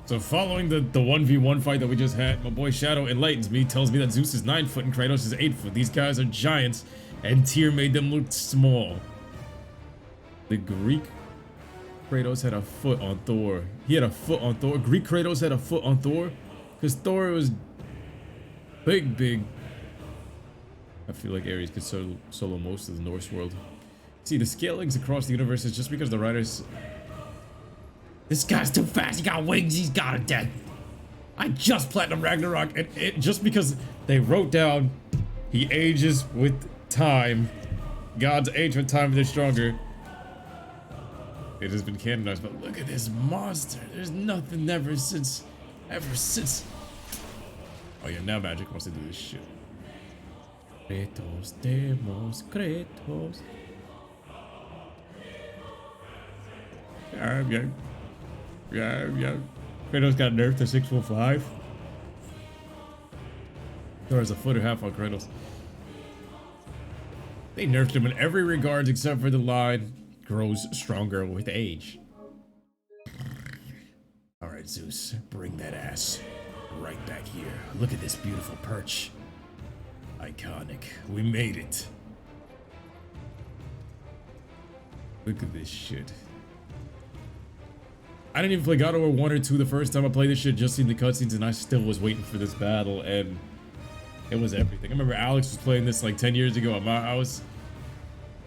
So following the 1v1 fight that we just had, my boy Shadow enlightens me, tells me that Zeus is 9 foot and Kratos is 8 foot. These guys are giants, and Tyr made them look small. The Greek Kratos had a foot on Thor. He had a foot on Thor. Greek Kratos had a foot on Thor, because Thor was big. I feel like Ares could solo most of the Norse world. See, the scalings across the universe is just because the writers... This guy's too fast, he got wings, he's got a death. I just Platinum Ragnarok, and it just because they wrote down he ages with time. Gods age with time, they're stronger. It has been canonized, but look at this monster. There's nothing ever since. Oh yeah, now Magic wants to do this shit. Kratos, Demos, Kratos. Yeah. Kratos got nerfed to 615. Thor's a foot and a half on Kratos. They nerfed him in every regard except for the line grows stronger with age. Alright, Zeus, bring that ass right back here. Look at this beautiful perch. Iconic. We made it. Look at this shit. I didn't even play God of War 1 or 2 the first time I played this shit, just seen the cutscenes, and I still was waiting for this battle, and it was everything. I remember Alex was playing this like 10 years ago at my house.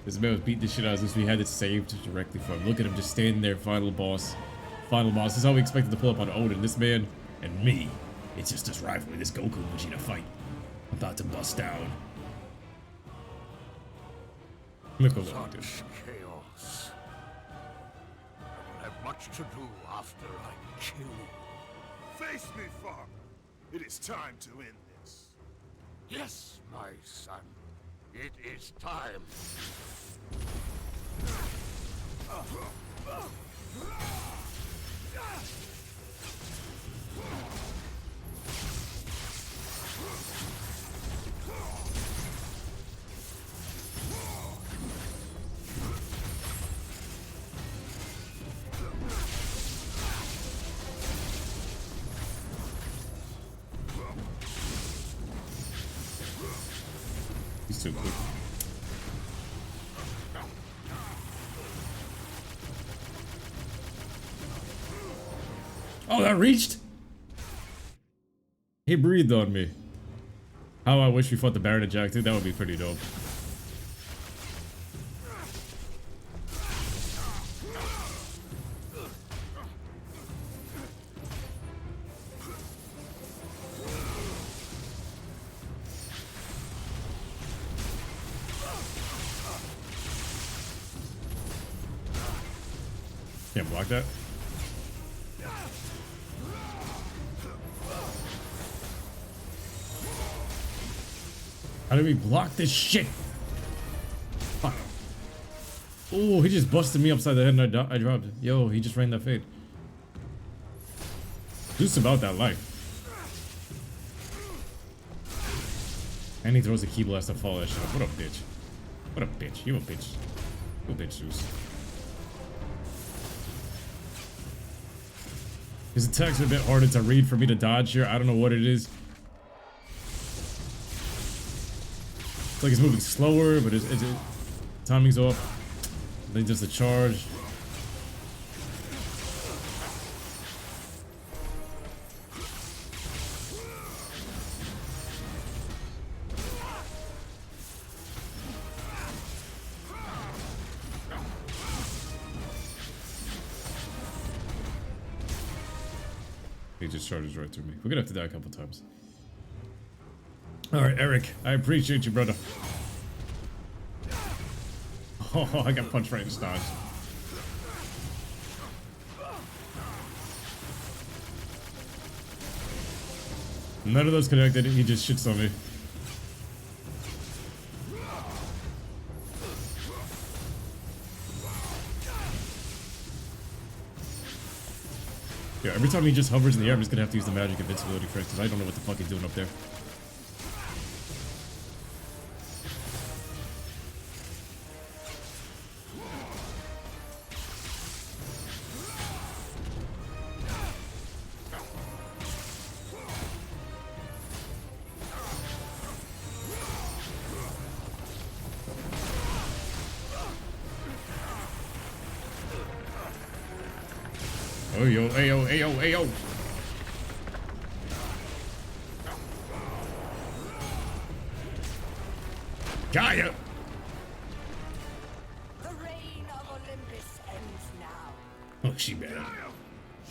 This man was beating the shit out of us. We had it saved directly from him. Look at him just standing there, final boss. This is how we expected to pull up on Odin. This man and me. It's just us rivaling this Goku and Vegeta fight. I'm about to bust down. Look at Such chaos. I will have much to do after I kill you. Face me, father. It is time to end this. Yes, my son. It is time. He's too quick. Oh, that reached? He breathed on me. How I wish we fought the Baron and Jack too. That would be pretty dope. Can't block that. How do we block this shit? Fuck. Oh, he just busted me upside the head and I dropped it. Yo, he just ran that fade. Just about that life. And he throws a key blast to follow that shit up. What a bitch. What a bitch. You a bitch. You a bitch, Zeus. His attacks are a bit harder to read for me to dodge here. I don't know what it is. It's like it's moving slower, but it's timing's off. Then just a charge. He just charges right through me. We're gonna have to die a couple times. Alright, Eric, I appreciate you, brother. Oh, I got punched right in the stars. None of those connected, he just shits on me. Yeah, every time he just hovers in the air, I'm just gonna have to use the magic invincibility trick because I don't know what the fuck he's doing up there. Oh yo, ayo, ayo, ayo. Gaia. The reign of Olympus ends now. Oh, she bad.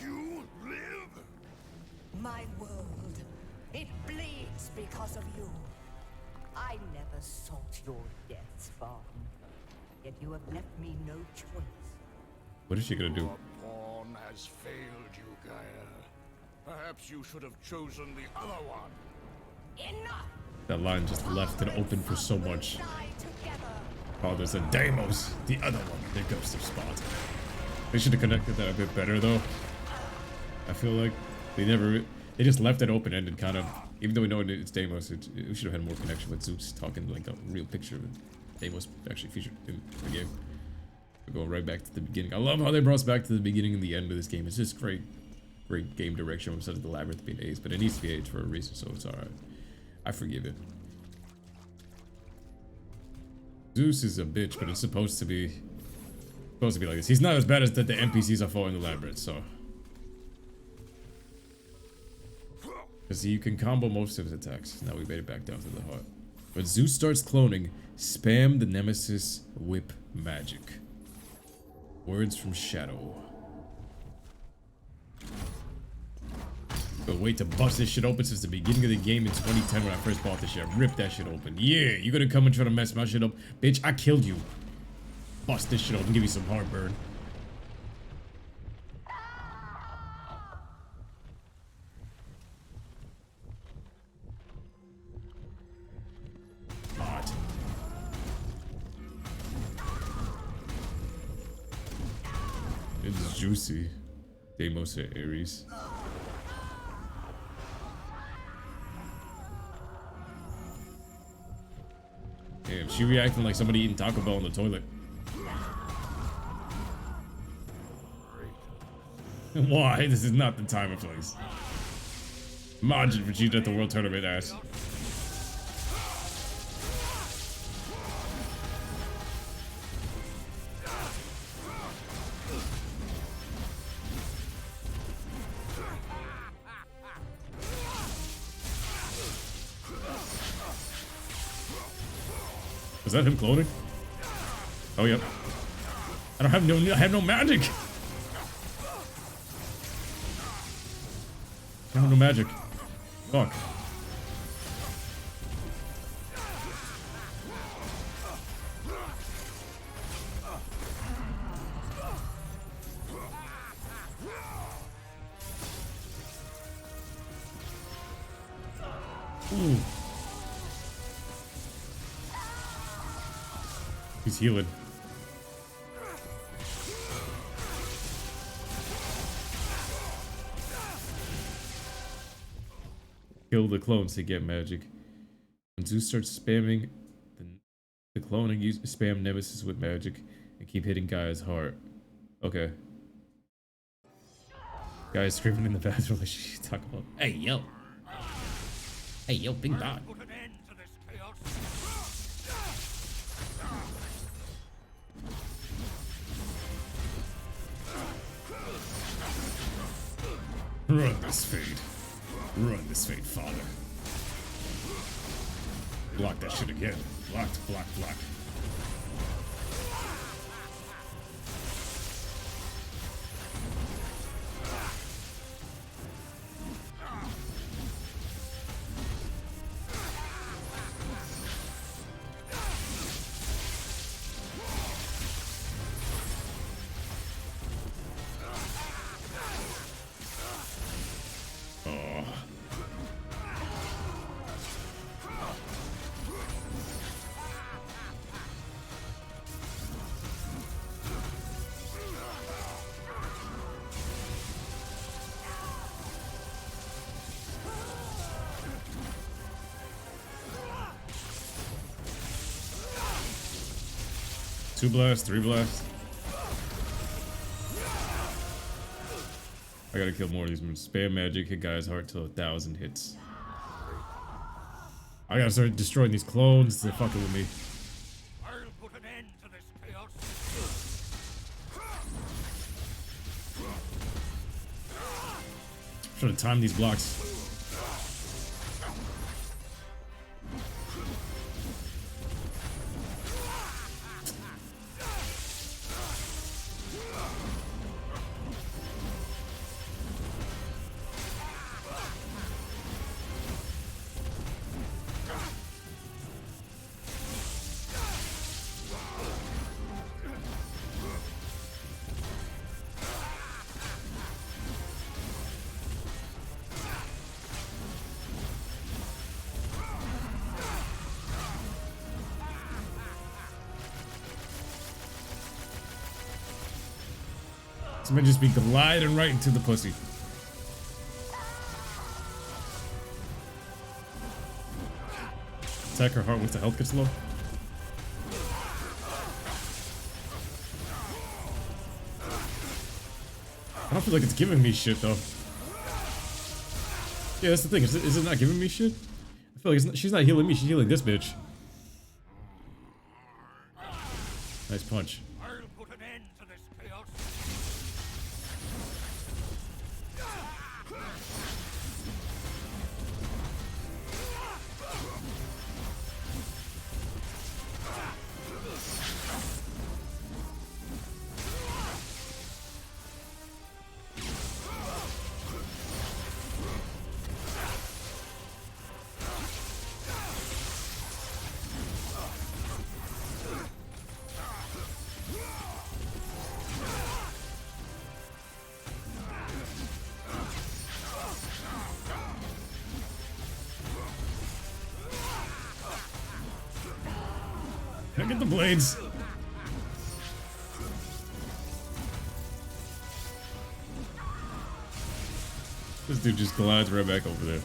You live? My world, it bleeds because of you. I never sought your death, Father. Yet you have left me no choice. What is she gonna do? Your pawn has failed you, Gaia. Perhaps you should have chosen the other one. Enough! That line just left it open for so much. Die together. Oh, there's a Deimos, the other one, the ghost of Sparta. They should have connected that a bit better, though. I feel like they just left it open-ended, kind of. Even though we know it's Deimos, we should have had more connection with Zeus talking like a real picture of Deimos actually featured in the game. We're going right back to the beginning. I love how they brought us back to the beginning and the end of this game. It's just great game direction instead of the labyrinth being A's, but it needs to be A's for a reason, so it's alright. I forgive it. Zeus is a bitch, but it's supposed to be like this. He's not as bad as the NPCs I fought in the labyrinth, so. Because you can combo most of his attacks. Now we made it back down to the heart. When Zeus starts cloning, spam the Nemesis whip magic. Words from Shadow. But wait to bust this shit open since the beginning of the game in 2010 when I first bought this shit. I ripped that shit open. Yeah, you gonna come and try to mess my shit up? Bitch, I killed you. Bust this shit open, give you some heartburn. Hot. It's juicy. Deimos or Ares. Damn, she reacting like somebody eating Taco Bell in the toilet. Why? This is not the time or place. Imagine for cheating at the World Tournament, ass. Is that him cloning? Oh, yep. I have no magic. I have no magic. Fuck. Ooh. He's healing. Kill the clones to get magic. When Zeus starts spamming the cloning, use spam Nemesis with magic and keep hitting Gaia's heart. Okay. Guy's screaming in the bathroom like she talk about. Hey yo. Hey yo, big dog. Put an end to this chaos. Run this fade. Run this fade, father. Block that shit again. Blocked, block, block. Two blasts, three blasts. I gotta kill more of these moves. Spam magic, hit Gaia's heart till 1,000 hits. I gotta start destroying these clones. They're fucking with me. I'll put an end to this chaos. Trying to time these blocks. This might just be gliding right into the pussy. Attack her heart once the health gets low. I don't feel like it's giving me shit though. Yeah, that's the thing. Is it not giving me shit? I feel like she's not healing me. She's healing this bitch. Nice punch. I'll put an end to this chaos. Look at the blades. This dude just glides right back over there.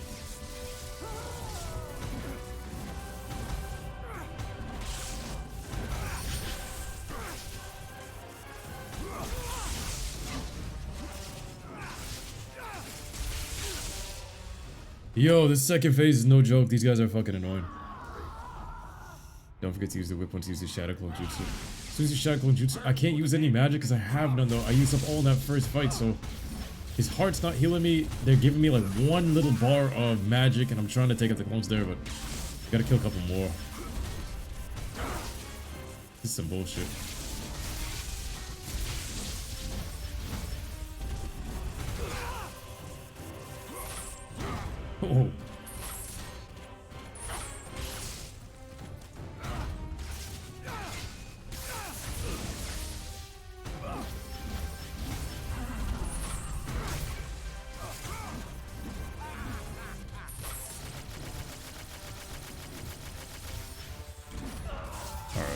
Yo, this second phase is no joke. These guys are fucking annoying. Don't forget to use the whip once you use the Shadow Clone Jutsu. As soon as you Shadow Clone Jutsu, I can't use any magic because I have none though. I used up all in that first fight, so his heart's not healing me. They're giving me like one little bar of magic, and I'm trying to take out the clones there, but I gotta kill a couple more. This is some bullshit. Oh.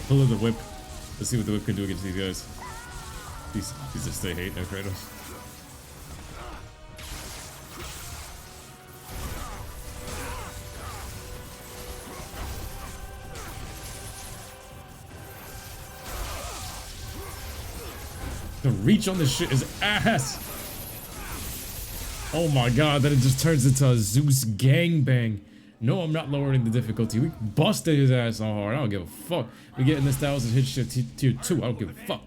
Pull of the whip. Let's see what the whip can do against these guys. These just stay hate now, Kratos. The reach on this shit is ass. Oh my god, then it just turns into a Zeus gangbang. No, I'm not lowering the difficulty. We busted his ass on hard. I don't give a fuck. We getting this 1000 hit shit tier 2. I don't give a fuck.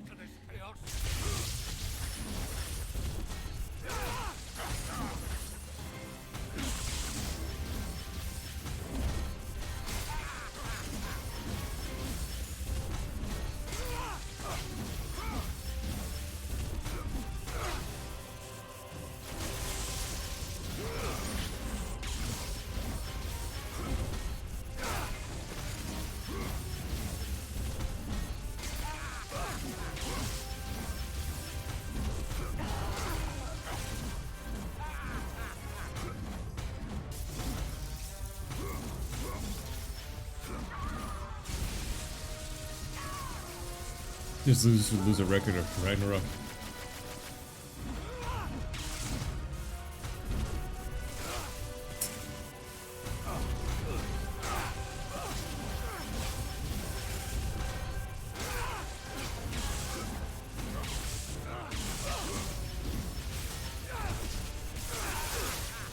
Just lose a record of Ragnarok.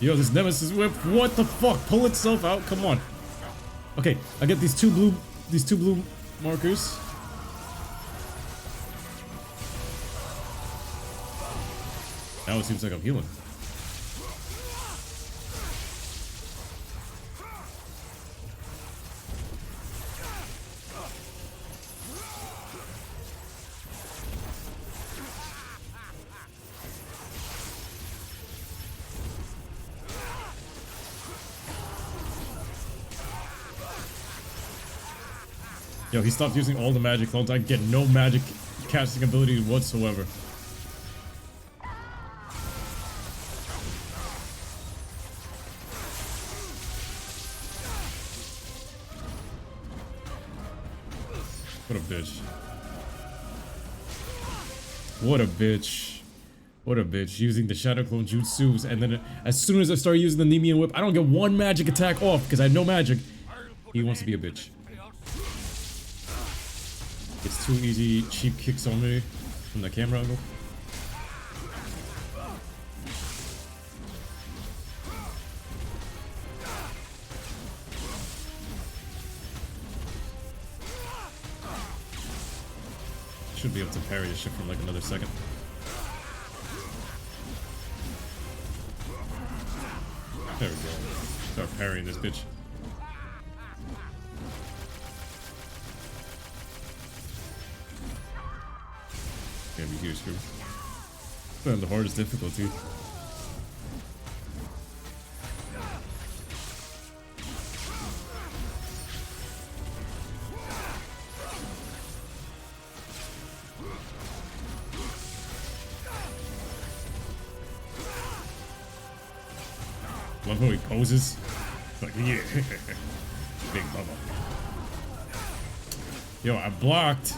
Yo, this Nemesis whip, what the fuck? Pull itself out? Come on. Okay, I get these two blue markers. Now it seems like I'm healing. Yo, he stopped using all the magic clones. I get no magic casting ability whatsoever. What a bitch. What a bitch. What a bitch. Using the Shadow Clone Jutsus, and then as soon as I start using the Nemean Whip, I don't get one magic attack off because I have no magic. He wants to be a bitch. It's too easy, cheap kicks on me from the camera angle. Should be able to parry this shit from like another second. There we go. Start parrying this bitch. Gonna be huge, screw. Put on the hardest difficulty. Love how he poses. Like, yeah. Big bubba. Yo, I blocked.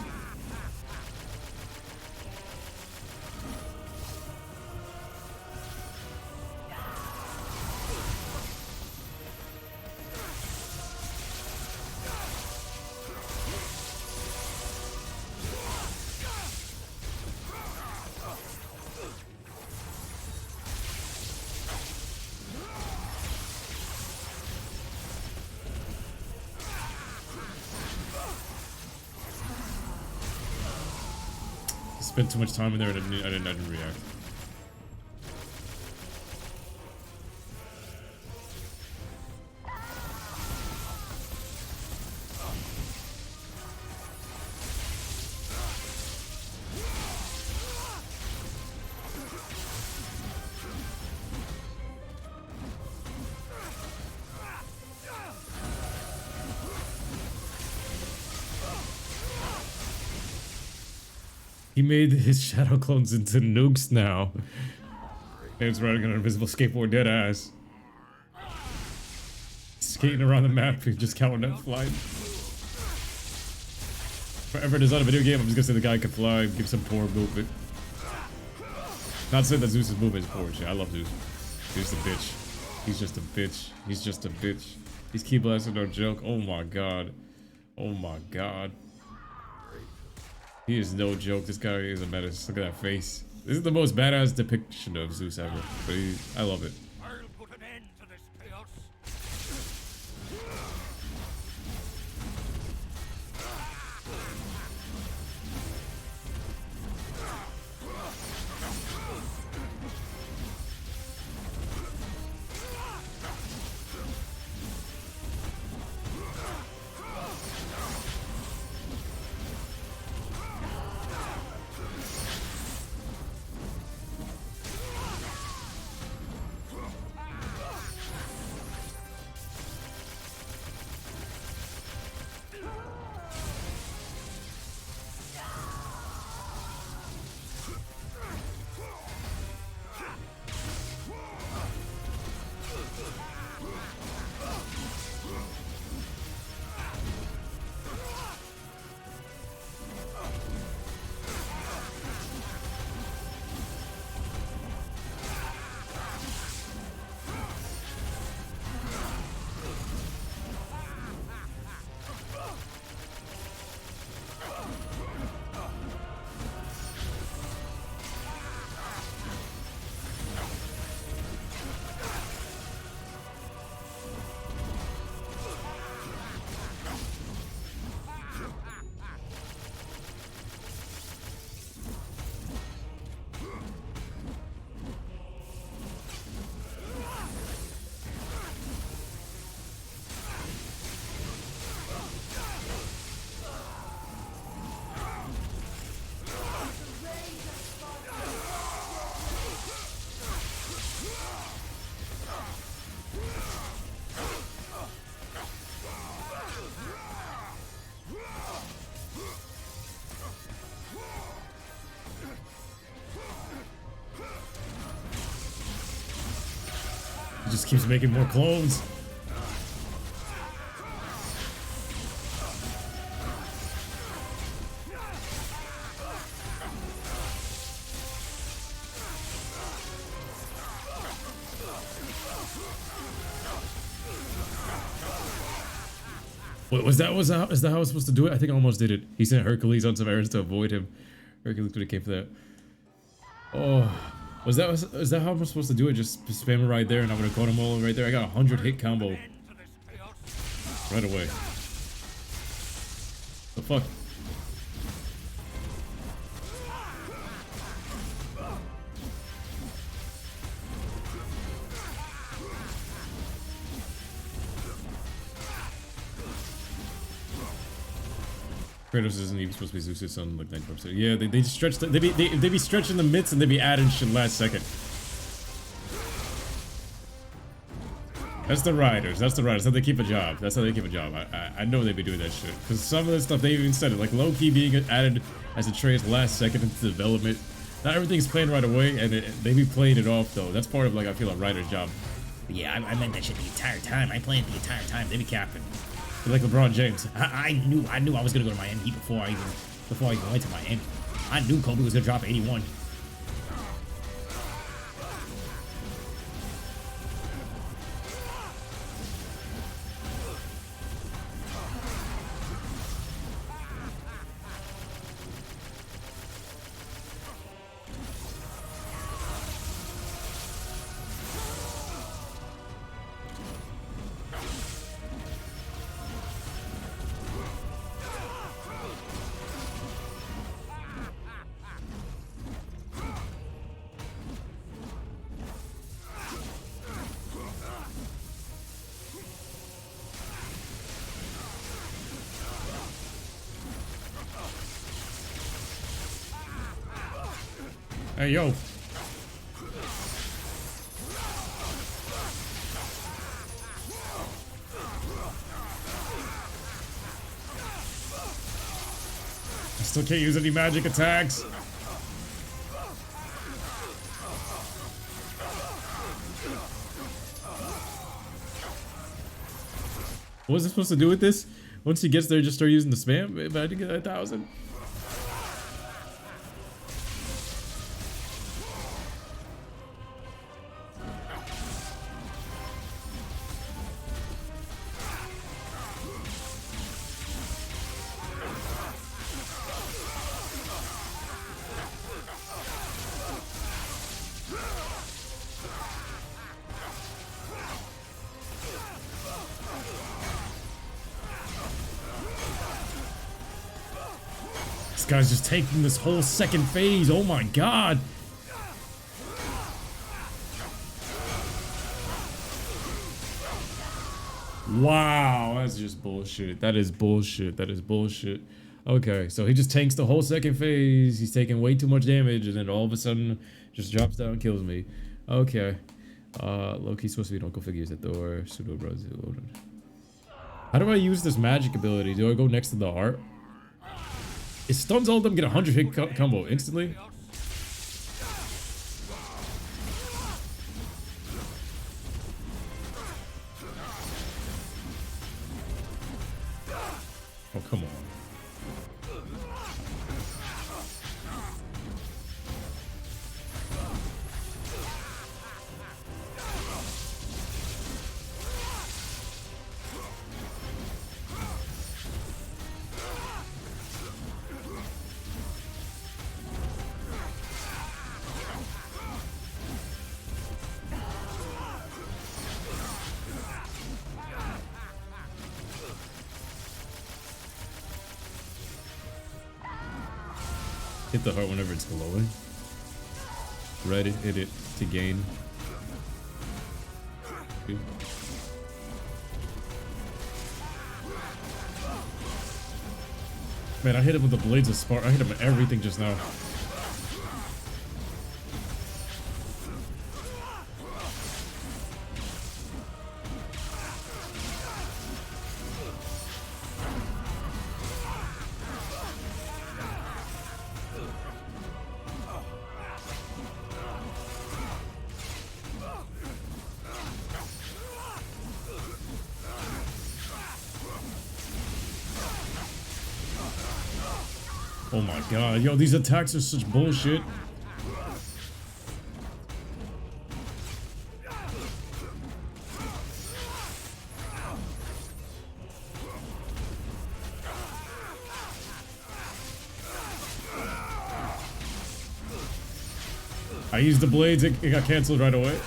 Spent too much time in there and I didn't react. He made his shadow clones into nukes now. And it's riding on an invisible skateboard, dead ass. Skating around the map, just counting that flying. If I ever design a video game, I'm just gonna say the guy can fly, give some poor movement. Not saying that Zeus's movement is poor shit. I love Zeus. Zeus a bitch. He's just a bitch. He's just a bitch. He's key blasting, no joke. Oh my god. Oh my god. He is no joke. This guy is a menace. Look at that face. This is the most badass depiction of Zeus ever. But I love it. I'll put an end to this chaos. He just keeps making more clones. Wait, is that how I was supposed to do it? I think I almost did it. He sent Hercules on some errands to avoid him. Hercules could have came for that. Oh, is that how I'm supposed to do it? Just spam it right there, and I'm gonna call them all right there. I got a 100 hit combo right away. The fuck? Kratos isn't even supposed to be Zeus' son, like 90%. Yeah, they just stretch. They be stretching the myths and they be adding shit last second. That's the writers. That's how they keep a job. That's how they keep a job. I know they be doing that shit. Because some of the stuff they even said it, like low-key being added as a trace last second into development. Not everything's planned right away, and they be playing it off though. That's part of, like, I feel, a writer's job. But yeah, I meant that shit the entire time. I planned the entire time. They be capping. Like LeBron James. I knew I was gonna go to Miami before I even went to Miami. I knew Kobe was gonna drop 81. Hey, yo. I still can't use any magic attacks. What was I supposed to do with this? Once he gets there, just start using the spam? If I didn't get 1,000. This guy's just taking this whole second phase. Oh my god. Wow, that's just bullshit. That is bullshit. That is bullshit. Okay, so he just tanks the whole second phase. He's taking way too much damage, and then all of a sudden just drops down and kills me. Okay. Loki's supposed to be Uncle Figures at door. Pseudo Brazil. How do I use this magic ability? Do I go next to the art? It stuns all of them, get a 100 hit combo instantly. Oh, come on. Hit the heart whenever it's glowing. Red, hit it to gain. Good. Man, I hit him with the blades of spark. I hit him with everything just now. Oh my god, yo, these attacks are such bullshit. I used the blades, it got canceled right away.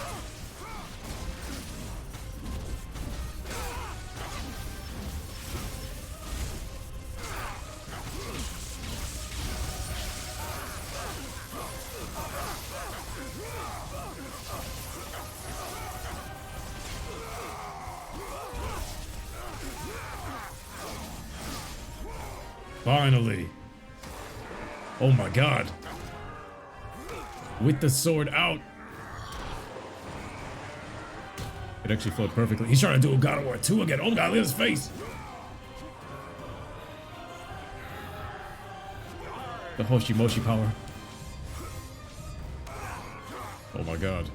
Finally. Oh my god. With the sword out. It actually flowed perfectly. He's trying to do a God of War 2 again. Oh god, look at his face. The Hoshi Moshi power. Oh my god.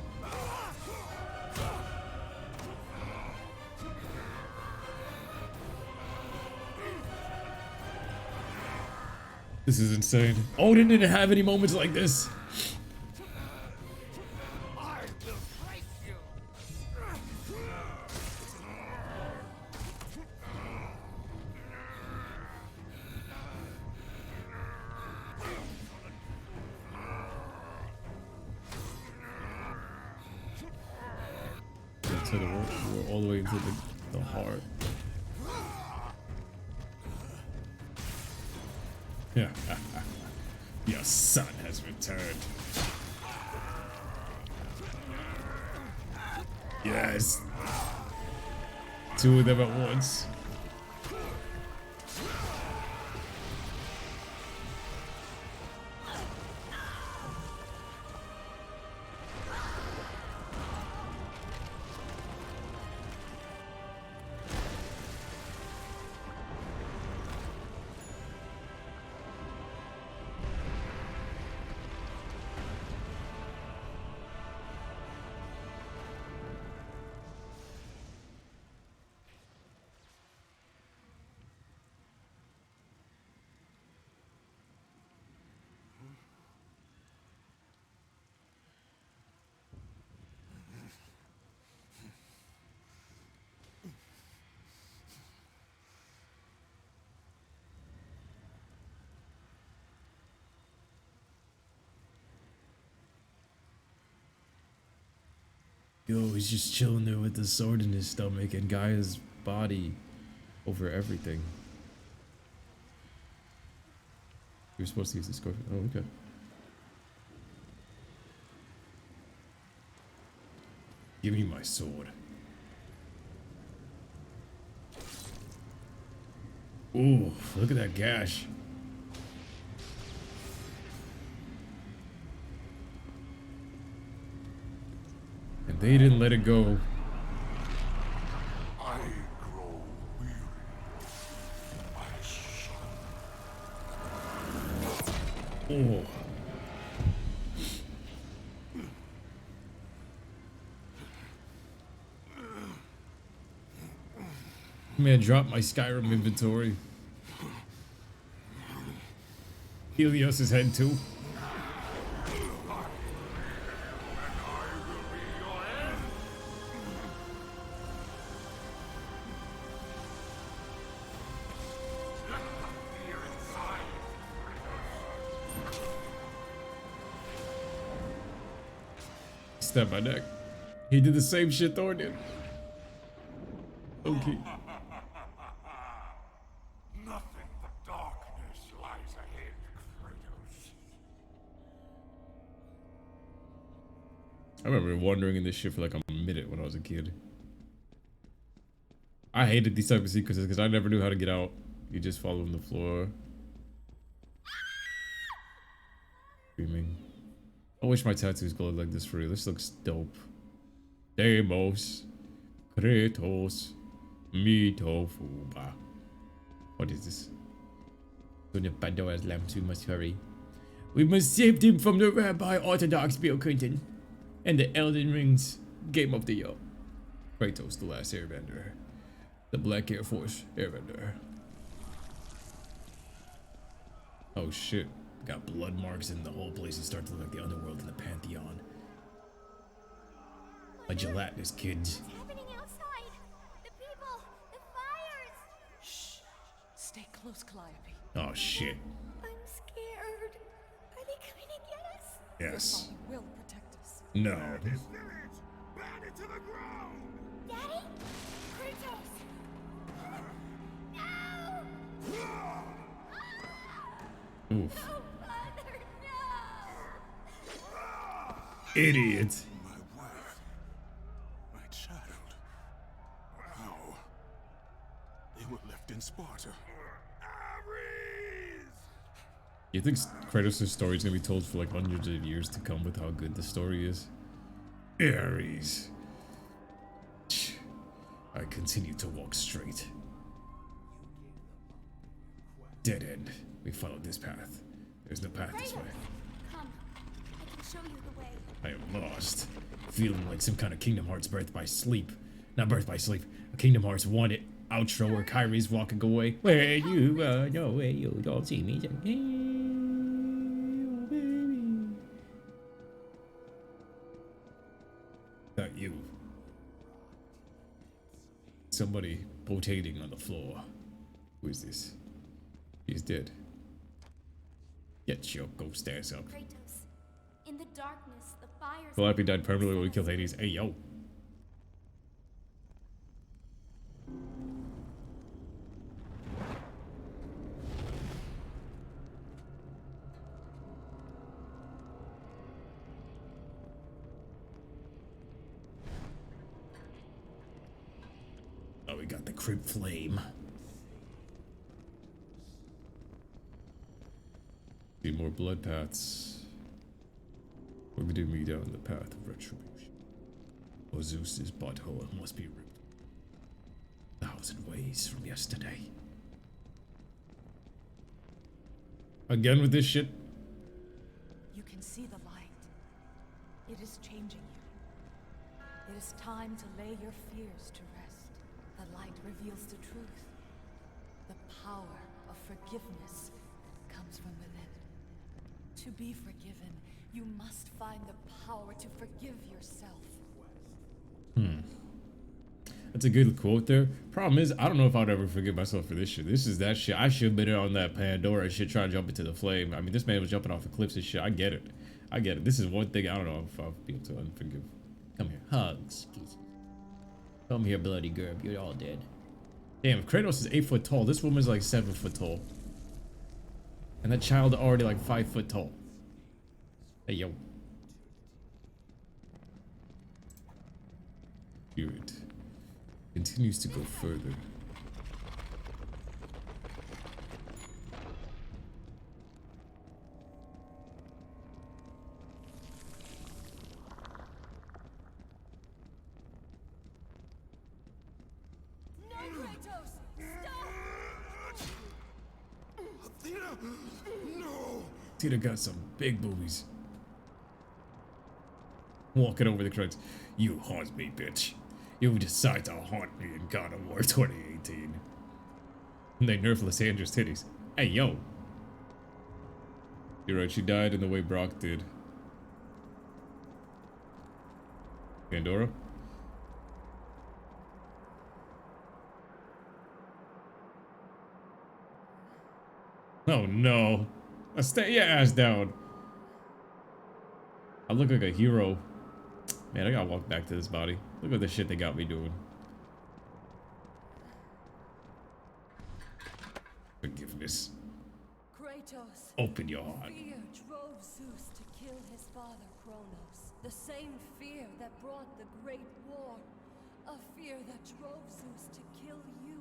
This is insane. Odin didn't have any moments like this. We're all the way into the heart. Yeah. Your son has returned. Yes. Two of them at once. Yo, he's just chilling there with the sword in his stomach and Gaia's body over everything. You're supposed to use the scorpion. Oh, okay. Give me my sword. Ooh, look at that gash. And they didn't let it go. I grow weary, my son. Oh. Man, drop my Skyrim inventory. Helios' head too. Stab my neck. He did the same shit Thor did. Okay. Nothing but darkness lies ahead, Kratos. I remember wandering in this shit for like a minute when I was a kid. I hated these type of sequences because I never knew how to get out. You just fall on the floor. Screaming. I wish my tattoos glowed like this for real. This looks dope. Deimos. Kratos. Mitofuba. What is this? Son of Pandora's lambs, we must hurry. We must save him from the Rabbi Orthodox Bill Clinton and the Elden Rings Game of the Year. Kratos, the last airbender. The Black Air Force airbender. Oh shit. Got blood marks in the whole place. It starts to look like the underworld in the Pantheon. A gelatinous kids. What's happening outside? The people, the fires. Shh. Stay close, Calliope. Oh shit. I'm scared. Are they coming to get us? Yes. Your father will protect us. No. This village! Burn it to the ground! Daddy? Kratos! No! Oof. Oh, Father, no! Idiot. My wife. My child. How? They were left in Sparta. Ares! You think Kratos' story is gonna be told for like hundreds of years to come with how good the story is? Ares. I continue to walk straight. Dead end. We followed this path. There's no path this way. Come, I can show you the way. I am lost. Feeling like some kind of Kingdom Hearts birth by sleep. Not birth by sleep. A Kingdom Hearts 1 outro where Kyrie's walking away. Where you are, no way you don't see me. Hey, baby. Not you. Somebody potating on the floor. Who is this? He's dead. Get your ghost ass up. Kratos, in the darkness, the fires. Calliope died permanently when we killed Hades. Hey, yo. Oh, we got the Crypt Flame. See more blood paths. We're leading me down the path of retribution. Oh, Zeus's butthole must be ripped 1,000 ways from yesterday. Again with this shit? You can see the light. It is changing you. It is time to lay your fears to rest. The light reveals the truth. The power of forgiveness comes from within. To be forgiven, you must find the power to forgive yourself. That's a good quote there. Problem is, I don't know if I'd ever forgive myself for this shit. This is that shit. I should have been on that Pandora shit trying to jump into the flame. I mean, this man was jumping off the cliffs and shit. I get it. I get it. This is one thing I don't know if I'll be able to unforgive. Come here. Hugs. Kisses. Come here, bloody girl. You're all dead. Damn, if Kratos is 8 foot tall, this woman's like 7 foot tall. And that child already like 5 foot tall. Hey, yo. Spirit continues to go further. No, Kratos! Stop! Athena! No! Tina got some big boobies. Walking over the credits. You haunt me, bitch. You decide to haunt me in God of War 2018. And they nerfed Lyssandra's titties. Hey, yo. You're right, she died in the way Brock did. Pandora? Oh no. Stay your ass down. I look like a hero. Man, I gotta walk back to this body. Look at the shit they got me doing. Forgiveness. Kratos. Open your heart. Fear drove Zeus to kill his father Kronos. The same fear that brought the Great War. A fear that drove Zeus to kill you,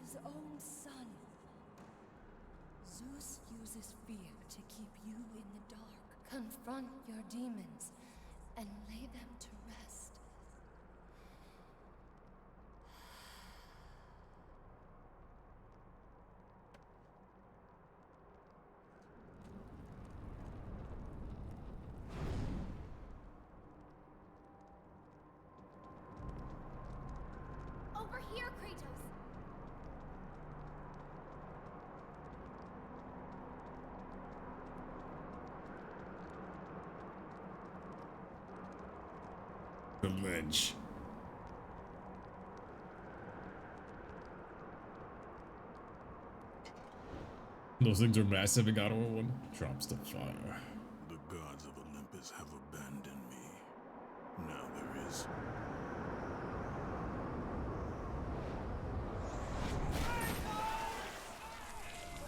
his own son. Zeus uses fear to keep you in the dark. Confront your demons and lay them to rest. Over here, Kratos! The ledge. Those things are massive in God of War 1. Drops the fire. The gods of Olympus have abandoned me. Now there is.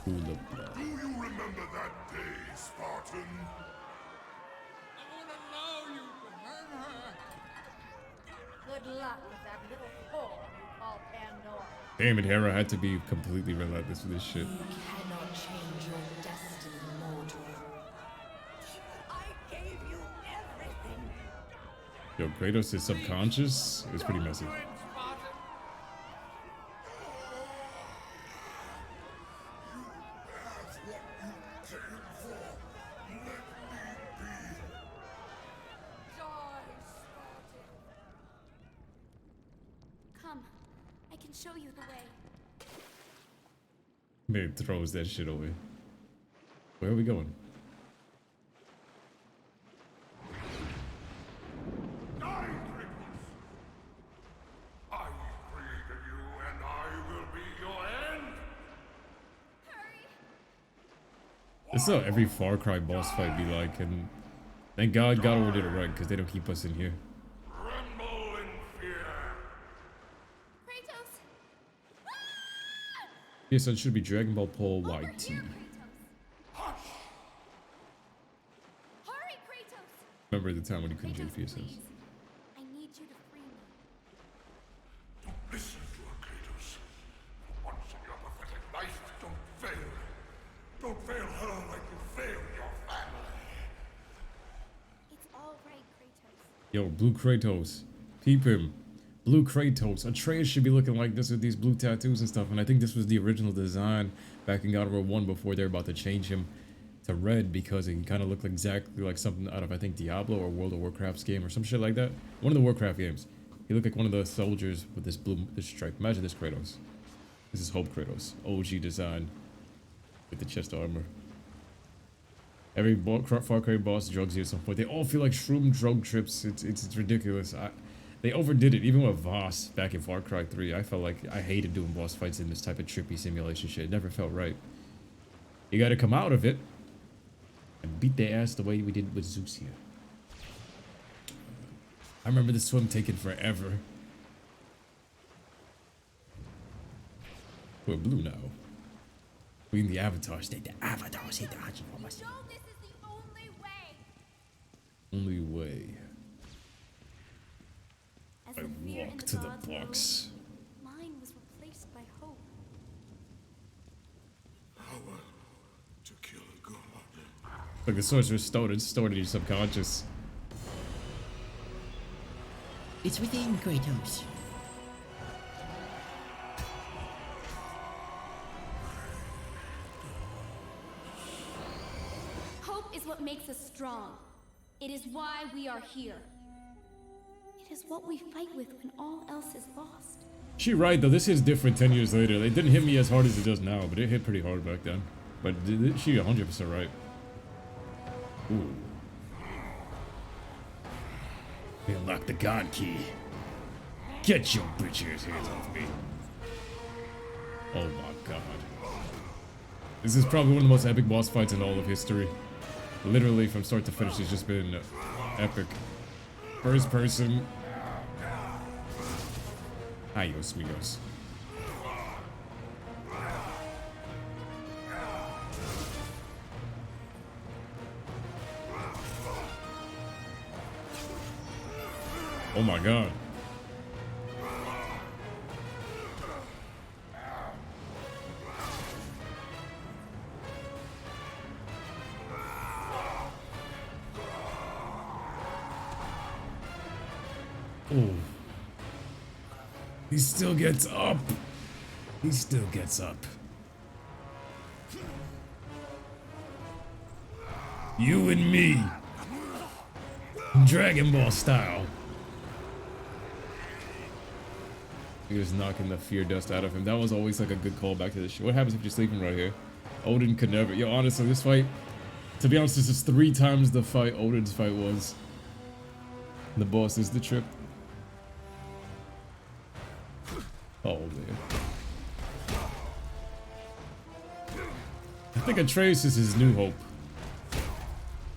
Pool of blood. Do you remember that day, Spartan? I won't allow you to hurt her. Good luck with that little whore you call Pandora. Damn it, Hera had to be completely relentless with this shit. You cannot change your destiny, mortal. I gave you everything. Yo, Kratos' subconscious is pretty messy. Come, I can show you the way. Babe throws that shit away. Where are we going? Die, Kratos! I created you, and I will be your end! Hurry! This is how every Far Cry boss fight be like, and thank God God of War did it right, because they don't keep us in here. Tremble in fear! Kratos! Yes, it should be Dragon Ball Pole Over YT. here, Kratos! Hush! Hurry, Kratos! Remember the time when you couldn't do Kratos, PSS. please. I need you to free me. Don't listen to her, Kratos. For once in your pathetic life, don't fail. Don't fail her like you failed your family. It's all right, Kratos. Yo, Blue Kratos. Peep him. Blue Kratos. Atreus should be looking like this with these blue tattoos and stuff. And I think this was the original design back in God of War 1 before they're about to change him to red because he kind of looked exactly like something out of, I think, Diablo or World of Warcraft's game or some shit like that. One of the Warcraft games. He looked like one of the soldiers with this blue, this stripe. Imagine this Kratos. This is Hope Kratos. OG design with the chest armor. Every Far Cry boss drugs you at some point. They all feel like shroom drug trips. It's ridiculous. They overdid it. Even with Voss back in Far Cry 3, I felt like I hated doing boss fights in this type of trippy simulation shit. It never felt right. You gotta come out of it and beat their ass the way we did with Zeus here. I remember the swim taking forever. We're blue now. We in the Avatar state. The Avatar state. The You know this is the only way. only way. As I the fear in walk the to the gods box. rose, mine was replaced by hope. Power to kill a god. Like the sorcerer's stone, it's stored in your subconscious. It's within, Kratos. Hope is what makes us strong. It is why we are here. It is what we fight with when all else is lost. She right though, this hits different 10 years later. It didn't hit me as hard as it does now, but it hit pretty hard back then. But she 100% right. Ooh. We unlocked the God key. Get your bitch ass hands off me. Oh my god. This is probably one of the most epic boss fights in all of history. Literally from start to finish, it's just been epic. First person. Adios, amigos. Oh my god. Oh. He still gets up. He still gets up. You and me. Dragon Ball style. He was knocking the fear dust out of him. That was always like a good callback to this shit. What happens if you're sleeping right here? Odin could never. Yo, honestly, this fight, to be honest, this is 3 times the fight Odin's fight was. The boss is the trip. Oh man. I think Atreus is his new hope.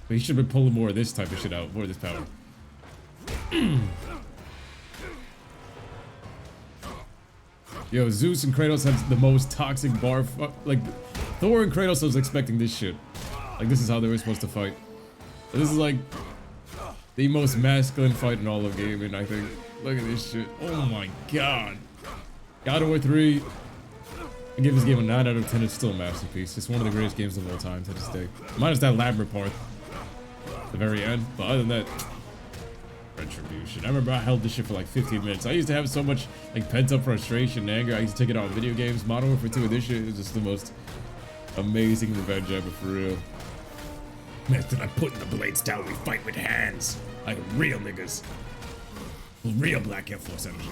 But he should be pulling more of this type of shit out, more of this power. Yo, Zeus and Kratos have the most toxic bar. Like, Thor and Kratos was expecting this shit. Like, this is how they were supposed to fight. But this is like the most masculine fight in all of gaming, I think. Look at this shit. Oh my god. God of War 3. I give this game a 9 out of 10. It's still a masterpiece. It's one of the greatest games of all time to this day. Minus that labyrinth part. At the very end. But other than that, Retribution. I remember I held this shit for like 15 minutes. I used to have so much like pent up frustration and anger. I used to take it out on video games. Modern Warfare 2 edition is just the most amazing revenge ever, for real. Instead of putting the blades down, we fight with hands. Like real niggas. Real Black Air Force energy.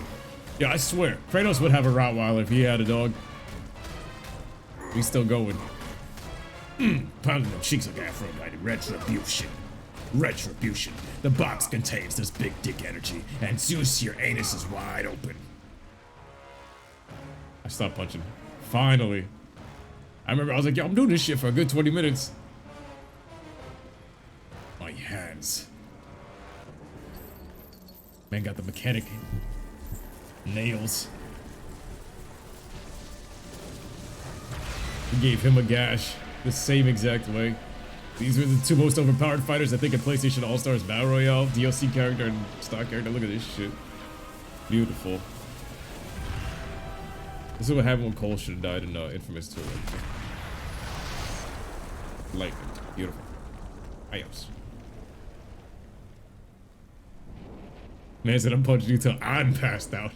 Yeah, I swear, Kratos would have a Rottweiler if he had a dog. He's still going. Pounding them cheeks like Aphrodite. Retribution. Retribution. The box contains this big dick energy, and Zeus, your anus is wide open. I stopped punching. Finally. I remember I was like, yo, I'm doing this shit for a good 20 minutes. My hands. Man got the mechanic nails. He gave him a gash the same exact way. These were the two most overpowered fighters I think in PlayStation All-Stars Battle Royale, DLC character and stock character. Look at this shit. Beautiful. This is what happened when Cole should have died in Infamous 2. Lightning. Beautiful. Adios. Man said I'm punching you till I'm passed out.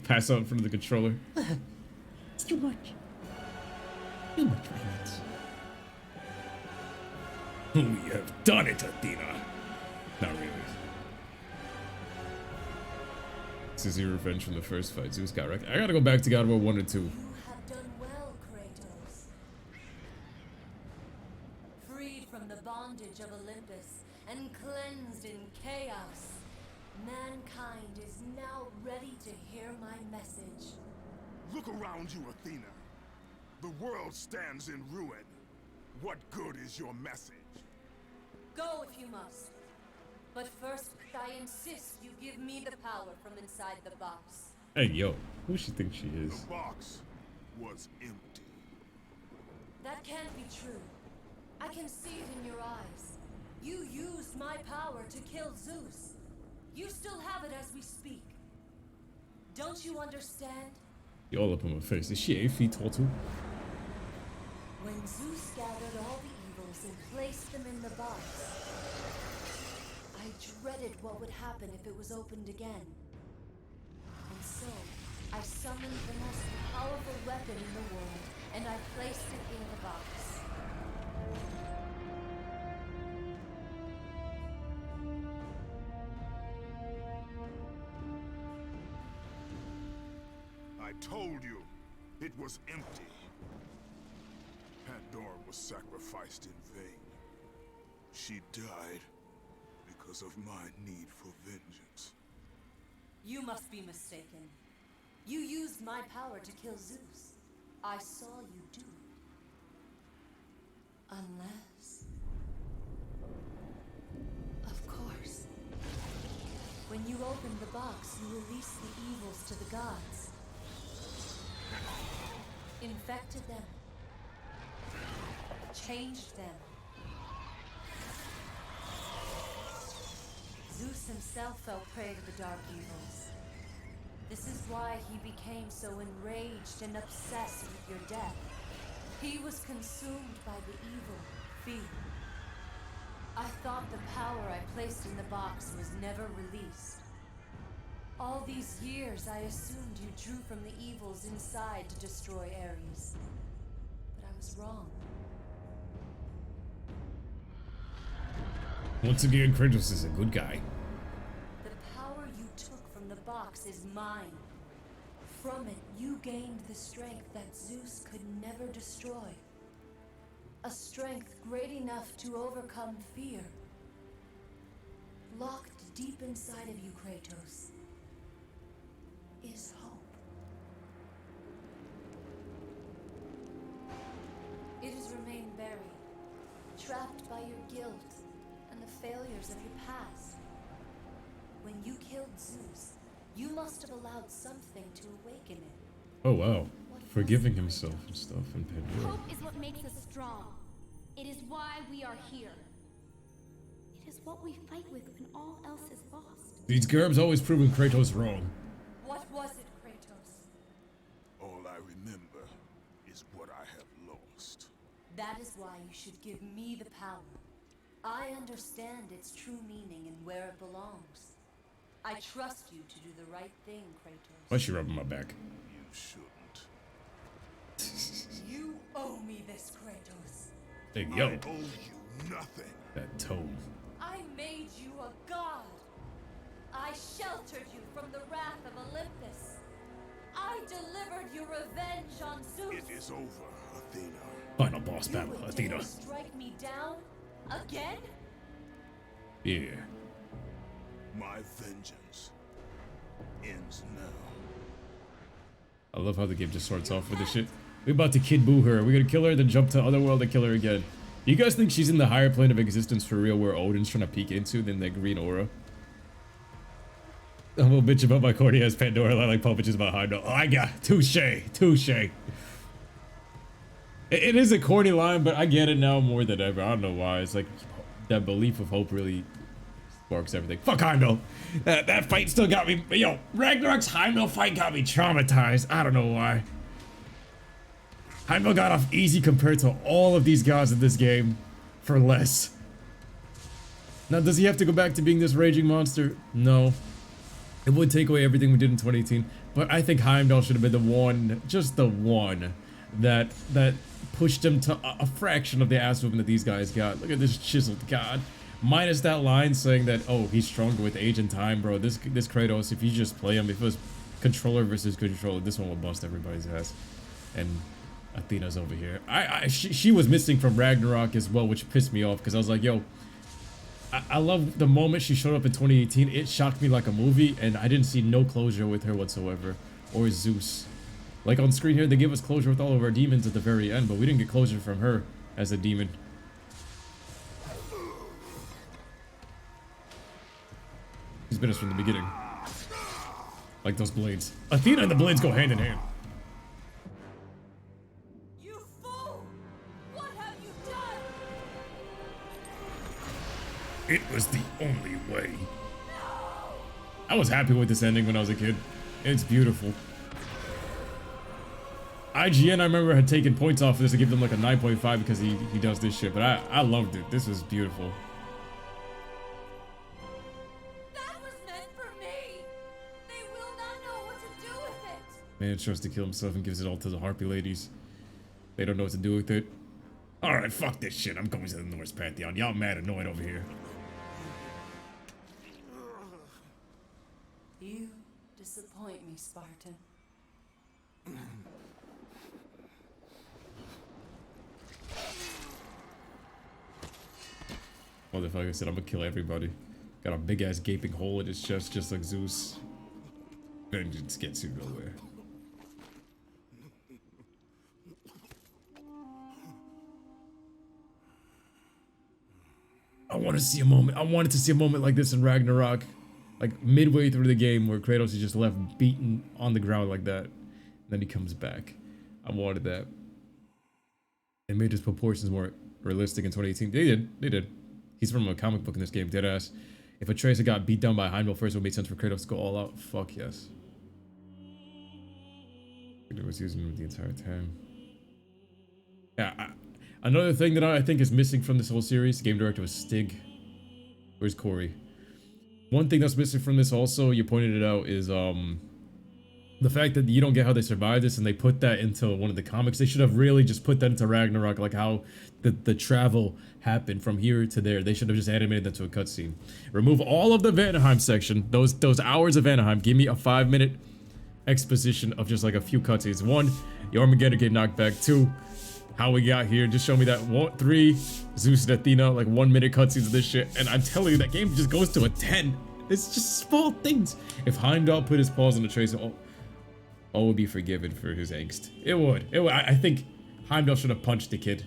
Pass out in front of the controller. It's too much. Too much violence. We have done it, Athena. Not really. This is your revenge from the first fight. Zeus got wrecked. I gotta go back to God of War 1 and 2. You have done well, Kratos. Freed from the bondage of Olympus and cleansed in chaos, mankind is now ready to hear my message. Look around you, Athena. The world stands in ruin. What good is your message? Go if you must. But first, I insist you give me the power from inside the box. Hey, yo. Who she think she is? The box was empty. That can't be true. I can see it in your eyes. You used my power to kill Zeus. You still have it as we speak. Don't you understand? You all up in my face. Is she 8 feet tall too? When Zeus gathered all the evils and placed them in the box, I dreaded what would happen if it was opened again. And so, I summoned the most powerful weapon in the world, and I placed it in the box. I told you, it was empty. Pandora was sacrificed in vain. She died because of my need for vengeance. You must be mistaken. You used my power to kill Zeus. I saw you do it. Unless... Of course. When you opened the box, you released the evils to the gods. Infected them. Changed them. Zeus himself fell prey to the dark evils. This is why he became so enraged and obsessed with your death. He was consumed by the evil, fear. I thought the power I placed in the box was never released. All these years, I assumed you drew from the evils inside to destroy Ares. But I was wrong. Once again, Kratos is a good guy. The power you took from the box is mine. From it, you gained the strength that Zeus could never destroy. A strength great enough to overcome fear. Locked deep inside of you, Kratos, is hope. trapped by your guilt and the failures of your past. When you killed Zeus, you must have allowed something to awaken it. Oh wow. Forgiving himself and stuff in Pandora. Hope is what makes us strong. It is why we are here. It is what we fight with when all else is lost. These Gerbs always proving Kratos wrong. What was it, Kratos? All I remember is what I have lost. That is why you should give me the power. I understand its true meaning and where it belongs. I trust you to do the right thing, Kratos. Why's she rubbing my back? You shouldn't. You owe me this, Kratos. Hey, I yo, owe you nothing. that tone. I made you a god. I sheltered you from the wrath of Olympus. I delivered you revenge on Zeus. It is over, Athena. Final boss You battle, would Athena. dare strike me down again? Yeah. My vengeance ends now. I love how the game just starts off with this shit. We about to Kid Buu her. We're gonna kill her, then jump to Otherworld and kill her again. You guys think she's in the higher plane of existence for real where Odin's trying to peek into than that green aura? I'm a bitch about my corny ass Pandora like Paul bitches about Heimdall. Oh, I got touche. It is a corny line, but I get it now more than ever. I don't know why. It's like that belief of hope really sparks everything. Fuck Heimdall. That fight still got me. Yo, Ragnarok's Heimdall fight got me traumatized. I don't know why. Heimdall got off easy compared to all of these gods in this game for less. Now, does he have to go back to being this raging monster? No. It would take away everything we did in 2018, but I think Heimdall should have been the one, just the one, that pushed him to a fraction of the ass whooping that these guys got. Look at this chiseled god. Minus that line saying that, oh, he's stronger with age and time, bro. This Kratos, if you just play him, if it was controller versus controller, this one would bust everybody's ass. And Athena's over here. She was missing from Ragnarok as well, which pissed me off because I was like, yo, I love the moment she showed up in 2018. It shocked me like a movie, and I didn't see no closure with her whatsoever, or Zeus. Like on screen here, they give us closure with all of our demons at the very end, but we didn't get closure from her as a demon. She's been us from the beginning. Like those blades. Athena and the blades go hand in hand. You fool! What have you done? It was the only way. I was happy with this ending when I was a kid. It's beautiful. IGN, I remember, had taken points off of this to give them like a 9.5 because he does this shit, but I loved it. This was beautiful. That was meant for me! They will not know what to do with it! Man tries to kill himself and gives it all to the Harpy ladies. They don't know what to do with it. Alright, fuck this shit. I'm going to the Norse Pantheon. Y'all mad annoyed over here. You disappoint me, Spartan. Motherfucker said, I'm gonna kill everybody. Got a big ass gaping hole in his chest just like Zeus. Vengeance gets you nowhere. I want to see a moment. I wanted to see a moment like this in Ragnarok. Like midway through the game where Kratos is just left beaten on the ground like that. And then he comes back. I wanted that. They made his proportions more realistic in 2018. They did. He's from a comic book in this game, deadass. If Atreus got beat down by Heimdall first, it would make sense for Kratos to go all out. Fuck yes. It was using him the entire time. Yeah, another thing that I think is missing from this whole series, the game director was Stig. Where's Corey? One thing that's missing from this also, you pointed it out, is the fact that you don't get how they survived this and they put that into one of the comics. They should have really just put that into Ragnarok, like how the travel happened from here to there. They should have just animated that to a cutscene. Remove all of the Vanaheim section, those hours of Vanaheim. Give me a 5-minute exposition of just like a few cutscenes. 1, the Armageddon get knocked back. 2, how we got here. Just show me that. 3, Zeus and Athena, like 1-minute cutscenes of this shit. And I'm telling you, that game just goes to a 10. It's just small things. If Heimdall put his paws on the trace, all would be forgiven for his angst. It would. I think Heimdall should have punched the kid.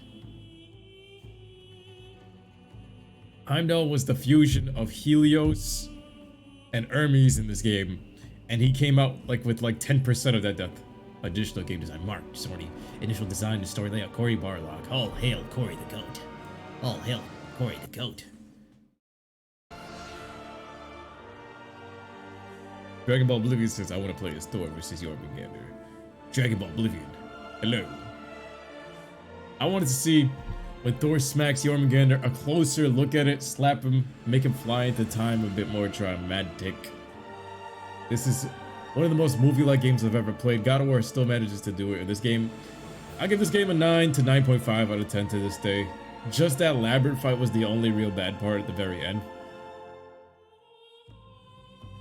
Heimdall was the fusion of Helios and Hermes in this game, and he came out like with like 10% of that depth. Additional game design, Mark Sony. Initial design and story layout, Cory Barlog. All hail Cory the Goat. All hail Cory the Goat. Dragon Ball Oblivion says, I want to play as Thor versus Jormungandr. Dragon Ball Oblivion. Hello. I wanted to see when Thor smacks Jormungandr, a closer look at it, slap him, make him fly into time, a bit more dramatic. This is one of the most movie-like games I've ever played. God of War still manages to do it in this game. I give this game a 9 to 9.5 out of 10 to this day. Just that labyrinth fight was the only real bad part at the very end.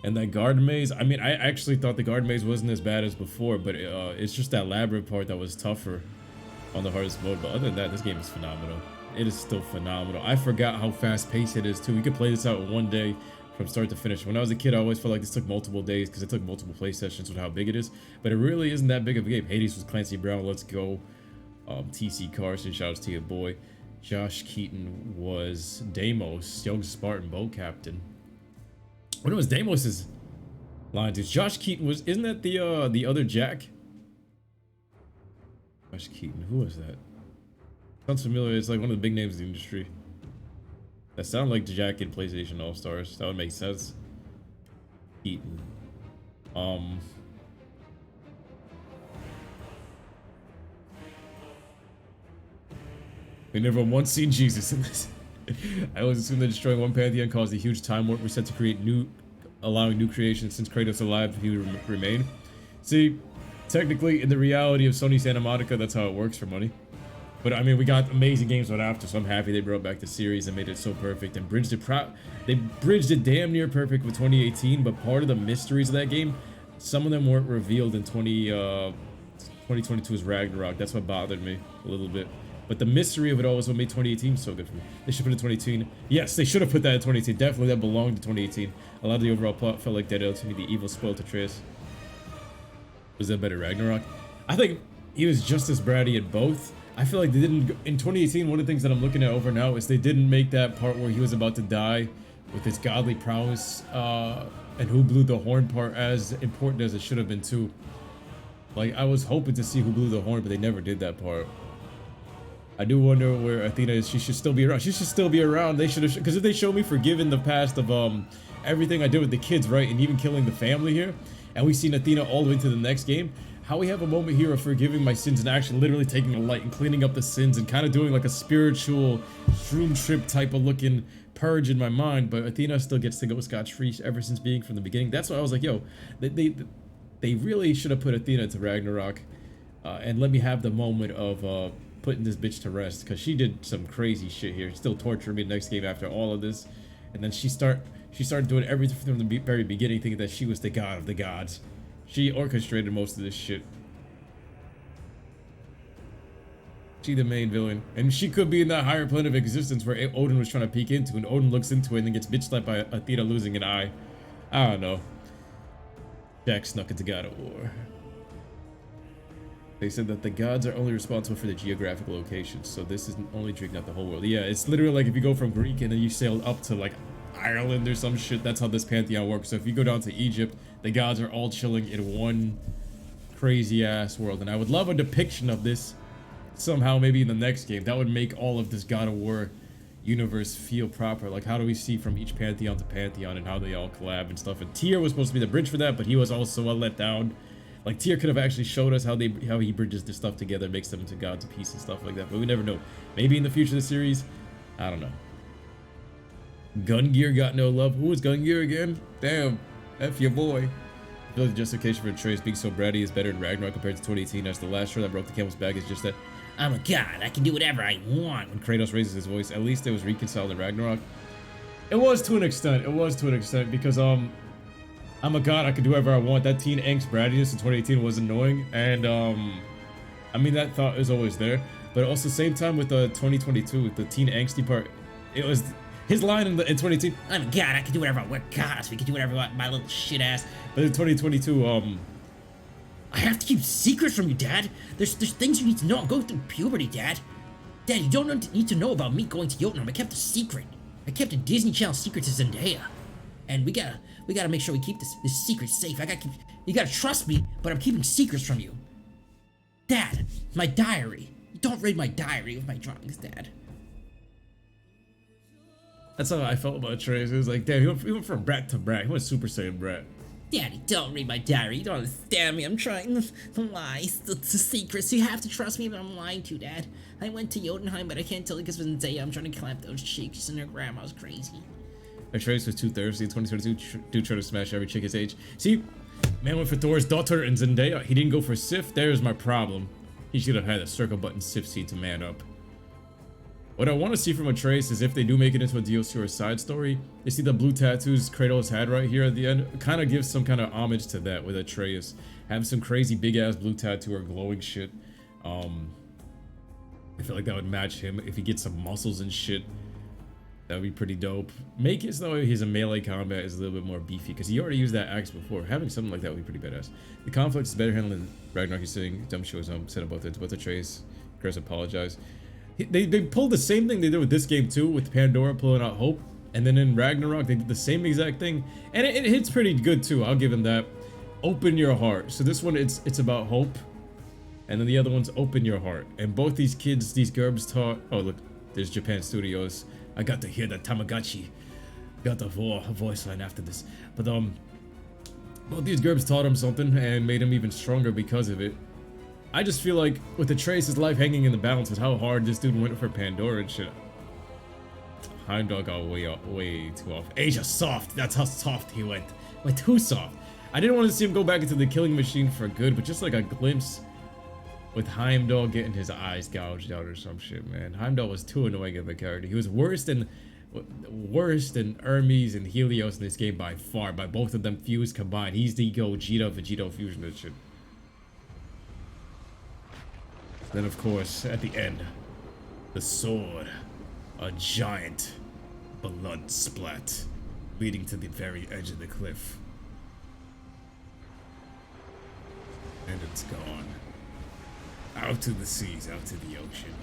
And that guard maze, I mean, I actually thought the guard maze wasn't as bad as before, but it's just that labyrinth part that was tougher on the hardest mode. But other than that, this game is phenomenal. It is still phenomenal. I forgot how fast-paced it is, too. We could play this out in one day from start to finish. When I was a kid, I always felt like this took multiple days because it took multiple play sessions with how big it is. But it really isn't that big of a game. Hades was Clancy Brown, let's go. TC Carson, shouts to your boy. Josh Keaton was Deimos, young Spartan boat captain. What was Deimos's lines? Josh Keaton was, isn't that the other Jack? Josh Keaton, who was that? Sounds familiar. It's like one of the big names in the industry. That sounded like Jack in PlayStation All Stars. That would make sense. Keaton. We never once seen Jesus in this. I always assume that destroying one pantheon caused a huge time warp reset to create allowing new creations. Since Kratos alive, he would remain. See, technically, in the reality of Sony Santa Monica, that's how it works for money. But I mean, we got amazing games right after, so I'm happy they brought back the series and made it so perfect and bridged it. They bridged it damn near perfect with 2018. But part of the mysteries of that game, some of them weren't revealed in 2022's Ragnarok. That's what bothered me a little bit. But the mystery of it all was what made 2018 so good for me. They should put it in 2018. Yes, they should have put that in 2018. Definitely that belonged to 2018. A lot of the overall plot felt like Dead to me. The evil spoiled Atreus. Was that better, Ragnarok? I think he was just as bratty at both. I feel like they didn't... In 2018, one of the things that I'm looking at over now is they didn't make that part where he was about to die with his godly prowess and who blew the horn part as important as it should have been too. Like, I was hoping to see who blew the horn, but they never did that part. I do wonder where Athena is. She should still be around. She should still be around. They should have, because if they show me forgiving the past of everything I did with the kids, right, and even killing the family here, and we've seen Athena all the way to the next game, how we have a moment here of forgiving my sins and actually literally taking a light and cleaning up the sins and kind of doing like a spiritual shroom trip type of looking purge in my mind, but Athena still gets to go scotch-free ever since being from the beginning. That's why I was like, yo, they really should have put Athena to Ragnarok and let me have the moment of putting this bitch to rest, because she did some crazy shit here. Still tortured me the next game after all of this, and then she started doing everything from the very beginning, thinking that she was the god of the gods. She orchestrated most of this shit. She the main villain, and she could be in that higher plane of existence where Odin was trying to peek into, and Odin looks into it and then gets bitch slapped by Athena losing an eye. I don't know. Jack snuck into God of War. They said that the gods are only responsible for the geographical locations, so this isn't only Greek, not the whole world. Yeah, it's literally like if you go from Greek and then you sail up to like Ireland or some shit, that's how this pantheon works. So if you go down to Egypt, the gods are all chilling in one crazy ass world. And I would love a depiction of this somehow, maybe in the next game. That would make all of this God of War universe feel proper. Like, how do we see from each pantheon to pantheon and how they all collab and stuff. And Tyr was supposed to be the bridge for that, but he was also a letdown. Like, Tyr could have actually showed us how he bridges this stuff together, makes them into gods of peace and stuff like that, but we never know. Maybe in the future of the series, I don't know. Gungear got no love. Who is Gungear again? Damn, F your boy. I feel like the justification for Atreus being so bratty is better in Ragnarok compared to 2018. As the last straw that broke the camel's back is just that I'm a god, I can do whatever I want. When Kratos raises his voice, at least it was reconciled in Ragnarok. It was to an extent. It was to an extent because I'm a god, I can do whatever I want. That teen angst brattiness in 2018 was annoying, and I mean, that thought is always there. But also same time with the 2022, with the teen angsty part, it was his line in 2018. I'm a god, I can do whatever I want. Gods, we can do whatever I want, my little shit ass. But in 2022, I have to keep secrets from you, Dad. There's things you need to know. I'm going through puberty, Dad. Dad, you don't need to know about me going to Jotunheim. I kept a secret. I kept a Disney Channel secret to Zendaya. And we gotta make sure we keep this secret safe. You gotta trust me, but I'm keeping secrets from you. Dad, my diary. You don't read my diary with my drawings, Dad. That's how I felt about Atreus. It was like, damn, he went from brat to brat. He went Super Saiyan brat. Daddy, don't read my diary. You don't understand me. I'm trying to lie. It's a secret, so you have to trust me, but I'm lying to you, Dad. I went to Jotunheim, but I can't tell you because of Zendaya. I'm trying to clamp those cheeks, and her grandma's crazy. Atreus was too thirsty in 2022. Dude tried to smash every chick his age. See, man went for Thor's daughter and Zendaya. He didn't go for Sif. There's my problem. He should have had a circle button Sif seed to man up. What I want to see from Atreus is if they do make it into a DLC or a side story. You see the blue tattoos Kratos had right here at the end? Kind of gives some kind of homage to that with Atreus. Have some crazy big ass blue tattoo or glowing shit. I feel like that would match him if he gets some muscles and shit. That would be pretty dope. Make it so his melee combat is a little bit more beefy because he already used that axe before. Having something like that would be pretty badass. The conflict is better handled than Ragnarok is saying. Dumb shows said about it. But Atreus, Chris apologized. They pulled the same thing they did with this game too, with Pandora pulling out hope, and then in Ragnarok they did the same exact thing, and it hits pretty good too. I'll give him that. Open your heart. So this one it's about hope, and then the other one's open your heart. And both these kids, these gerbs taught. Oh look, there's Japan Studios. I got to hear that Tamagotchi. Got a voice line after this, but both these gerbs taught him something and made him even stronger because of it. I just feel like with Atreus' life hanging in the balance with how hard this dude went for Pandora and shit. Heimdall got way too off. Asia soft. That's how soft he went. Went too soft. I didn't want to see him go back into the killing machine for good, but just like a glimpse with Heimdall getting his eyes gouged out or some shit, man. Heimdall was too annoying of a character. He was worse than Hermes and Helios in this game by far. By both of them fused combined. He's the Vegeta fusion and shit. Then, of course, at the end, the sword, a giant blood splat, leading to the very edge of the cliff. And it's gone. Out to the seas, out to the ocean.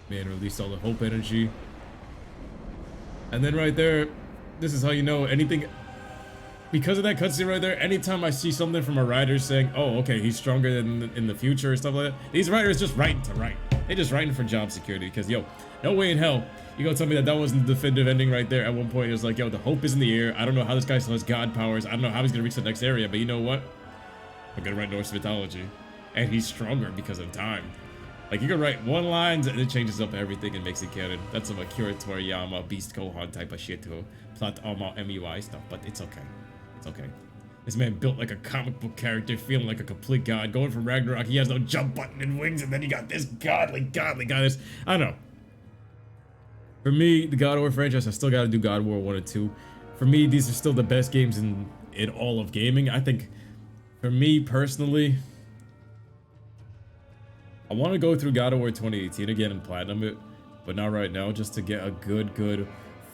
Man released all the hope energy. And then right there, this is how you know anything. Because of that cutscene right there, anytime I see something from a writer saying, oh, okay, he's stronger than in the future or stuff like that, these writers just writing to write. They just writing for job security because, yo, no way in hell you gonna tell me that wasn't the definitive ending right there. At one point, it was like, yo, the hope is in the air. I don't know how this guy still has god powers. I don't know how he's gonna reach the next area, but you know what? I'm gonna write Norse mythology. And he's stronger because of time. Like, you can write one line and it changes up everything and makes it canon. That's some Akira Toriyama, Beast Gohan type of shit to plot all my MUI stuff, but it's okay. It's okay. This man built like a comic book character, feeling like a complete god. Going from Ragnarok, he has no jump button and wings, and then you got this godly goddess. I don't know. For me, the God of War franchise, I still gotta do God of War 1 and 2. For me, these are still the best games in all of gaming. I think, for me personally, I want to go through God of War 2018 again and platinum it, but not right now, just to get a good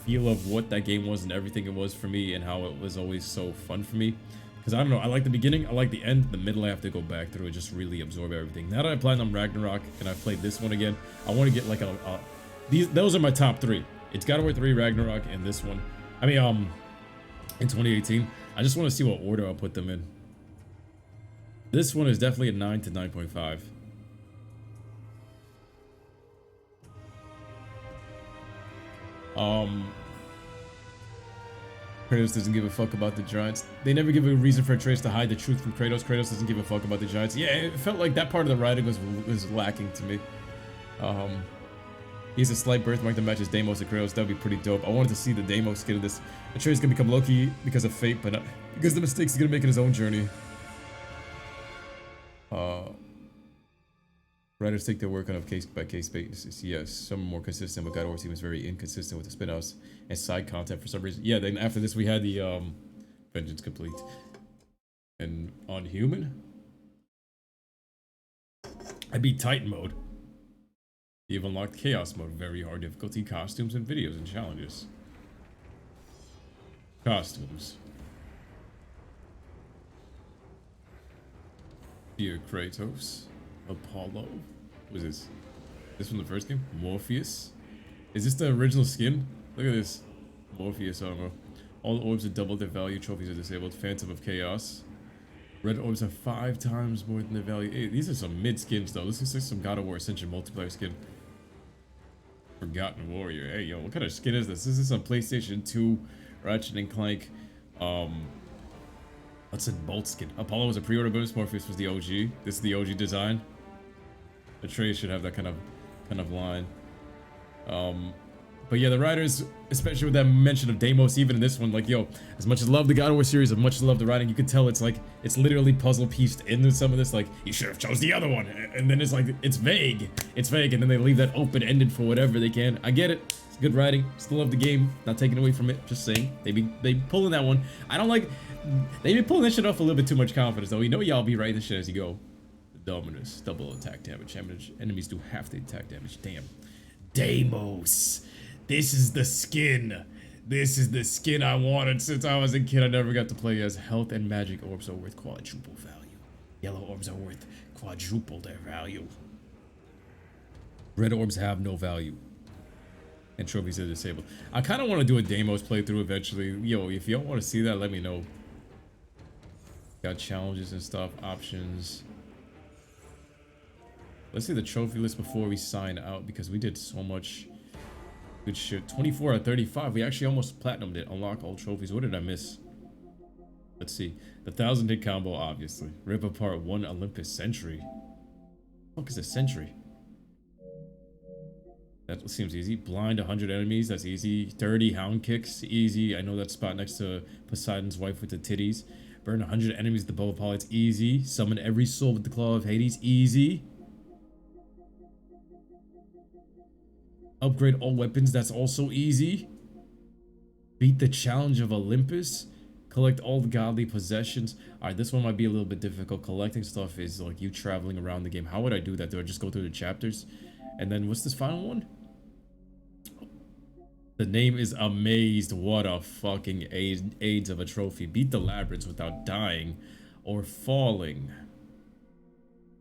feel of what that game was and everything it was for me and how it was always so fun for me. Because I don't know, I like the beginning, I like the end, the middle I have to go back through and just really absorb everything. Now that I platinum Ragnarok and I played this one again, I want to get like those are my top 3. It's God of War 3, Ragnarok, and this one. I mean, in 2018. I just want to see what order I'll put them in. This one is definitely a 9 to 9.5. Kratos doesn't give a fuck about the giants. They never give a reason for Atreus to hide the truth from Kratos. Kratos doesn't give a fuck about the giants. Yeah, it felt like that part of the writing was lacking to me. He's a slight birthmark that matches Deimos and Kratos. That would be pretty dope. I wanted to see the Deimos kid of this. Atreus can become Loki because of fate, but not because of the mistakes he's gonna make in his own journey. Writers take their work on a case-by-case basis. Yes, some are more consistent, but God of War team is very inconsistent with the spin-offs and side content for some reason. Yeah, then after this we had the Vengeance Complete. And on Human, I beat Titan mode. You've unlocked Chaos mode, very hard difficulty, costumes and videos and challenges. Costumes. Dear Kratos. Apollo. What was this? This from the first game? Morpheus. Is this the original skin? Look at this. Morpheus armor. All orbs are double their value. Trophies are disabled. Phantom of Chaos. Red orbs are 5 times more than their value. Hey, these are some mid skins though. This looks like some God of War Ascension multiplayer skin. Forgotten Warrior. Hey yo, what kind of skin is this? This is a PlayStation 2 Ratchet and Clank. What's a Bolt skin? Apollo was a pre-order bonus. Morpheus was the OG. This is the OG design. The tray should have that kind of line. But yeah, the writers, especially with that mention of Deimos, even in this one, like, yo, as much as I love the God of War series, as much as I love the writing, you could tell it's like, it's literally puzzle pieced into some of this, like, you should have chose the other one, and then it's like, it's vague, and then they leave that open-ended for whatever they can. I get it, it's good writing, still love the game, not taking away from it, just saying, they be pulling that one. I don't like, they be pulling that shit off a little bit too much confidence, though. You know y'all be writing this shit as you go. The Dominus, double attack damage, enemies do half the attack damage, damn. Deimos. This is the skin. This is the skin I wanted since I was a kid. I never got to play as. Health and magic orbs are worth quadruple value. Yellow orbs are worth quadruple their value. Red orbs have no value. And trophies are disabled. I kind of want to do a Deimos playthrough eventually. Yo, if y'all want to see that, let me know. Got challenges and stuff, options. Let's see the trophy list before we sign out because we did so much good shit. 24 out of 35. We actually almost platinumed it. Unlock all trophies. What did I miss? Let's see. The 1,000-hit combo, obviously. Rip apart 1 Olympus Sentry. What the fuck is a Sentry? That seems easy. Blind 100 enemies. That's easy. 30 Hound Kicks. Easy. I know that spot next to Poseidon's wife with the titties. Burn 100 enemies with the bow of Apollo. It's easy. Summon every soul with the claw of Hades. Easy. Upgrade all weapons, that's also easy. Beat the challenge of Olympus. Collect all the godly possessions. Alright, this one might be a little bit difficult. Collecting stuff is like you traveling around the game. How would I do that? Do I just go through the chapters? And then what's this final one? The name is Amazed. What a fucking AIDS of a trophy. Beat the labyrinths without dying or falling.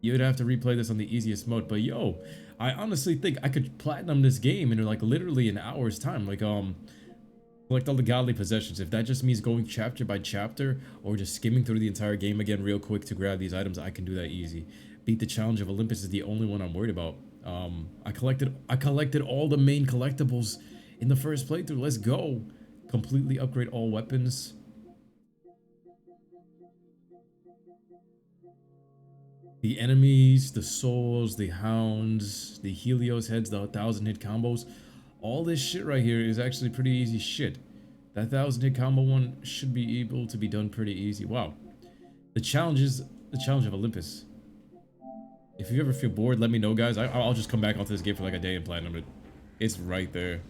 You'd have to replay this on the easiest mode, but yo, I honestly think I could platinum this game in like literally an hour's time. Like collect all the godly possessions. If that just means going chapter by chapter or just skimming through the entire game again real quick to grab these items, I can do that easy. Beat the challenge of Olympus is the only one I'm worried about. I collected all the main collectibles in the first playthrough. Let's go. Completely upgrade all weapons. The enemies, the souls, the hounds, the Helios heads, the 1,000-hit combos. All this shit right here is actually pretty easy shit. That 1,000-hit combo one should be able to be done pretty easy. Wow. The challenge of Olympus. If you ever feel bored, let me know, guys. I'll just come back onto this game for like a day and platinum it. It's right there.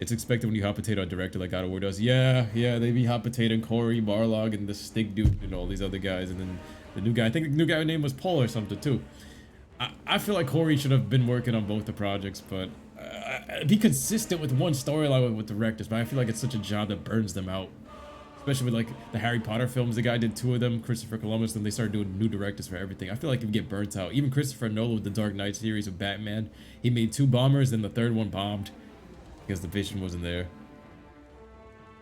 It's expected when you hot potato a director like God of War does. Yeah, they be hot potato Corey, Barlog, and the Stick Dude and all these other guys, and then the new guy. I think the new guy's name was Paul or something too. I feel like Corey should have been working on both the projects, but be consistent with one storyline with directors. But I feel like it's such a job that burns them out, especially with like the Harry Potter films. The guy did 2 of them, Christopher Columbus. Then they started doing new directors for everything. I feel like you get burnt out. Even Christopher Nolan with the Dark Knight series of Batman, he made 2 bombers, then the 3rd one bombed because the vision wasn't there.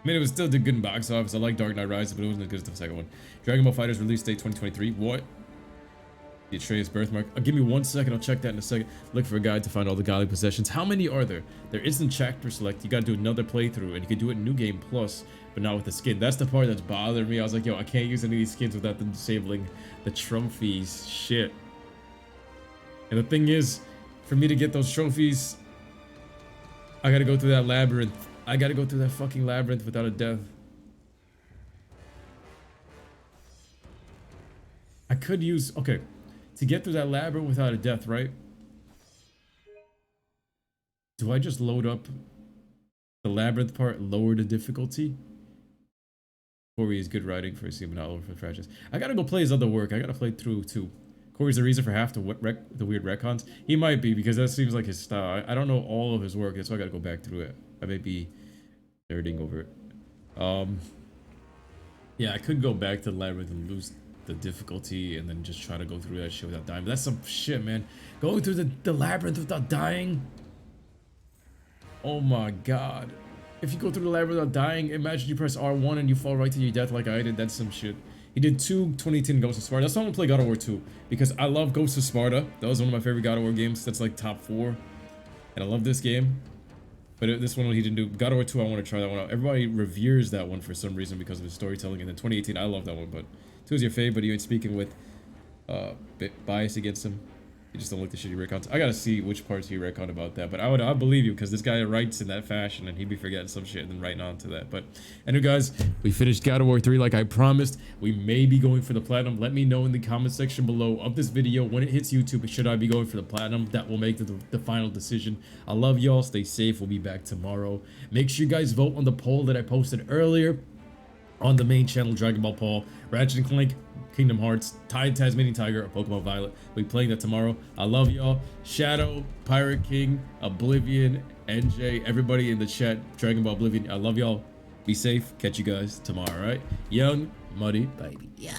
I mean, it was still did good in box office. I like Dark Knight Rises, but it wasn't as good as the 2nd one. Dragon Ball FighterZ release date 2023. What? The Atreus birthmark. Give me 1 second. I'll check that in a second. Look for a guide to find all the godly possessions. How many are there? There isn't chapter select. You gotta do another playthrough, and you can do it in New Game Plus, but not with the skin. That's the part that's bothering me. I was like, yo, I can't use any of these skins without them disabling the trophies. Shit. And the thing is, for me to get those trophies, I gotta go through that labyrinth. I gotta go through that fucking labyrinth without a death. I could use, okay, to get through that labyrinth without a death, right? Do I just load up the labyrinth part, lower the difficulty? Corey is good writing for a scene, but not over for the franchise. I gotta go play his other work. I gotta play through too. Corey's the reason for half the weird retcons. He might be, because that seems like his style. I don't know all of his work, so I gotta go back through it. I may be nerding over it. Yeah, I could go back to the labyrinth and lose the difficulty and then just try to go through that shit without dying. But that's some shit, man. Going through the labyrinth without dying. Oh my god. If you go through the lab without dying, imagine you press R1 and you fall right to your death like I did. That's some shit. He did 2 2018 Ghosts of Sparta. That's why I'm gonna play God of War 2. Because I love Ghosts of Sparta. That was one of my favorite God of War games. That's like top 4. And I love this game. But this one he didn't do. God of War 2, I want to try that one out. Everybody reveres that one for some reason because of his storytelling. And then 2018, I love that one. But 2 is your fave, but you ain't speaking with bias against him. You just don't like the shit he retcons. I gotta see which parts he retconned about that. But I believe you because this guy writes in that fashion and he'd be forgetting some shit and then writing on to that. But anyway, guys, we finished God of War 3 like I promised. We may be going for the platinum. Let me know in the comment section below of this video when it hits YouTube. Should I be going for the platinum? That will make the final decision. I love y'all. Stay safe. We'll be back tomorrow. Make sure you guys vote on the poll that I posted earlier on the main channel, Dragon Ball Paul, Ratchet & Clank, Kingdom Hearts, Tasmanian Tiger, or Pokemon Violet. We'll be playing that tomorrow. I love y'all. Shadow, Pirate King, Oblivion, NJ, everybody in the chat, Dragon Ball Oblivion. I love y'all. Be safe. Catch you guys tomorrow, all right? Young, Muddy, baby. Yeah.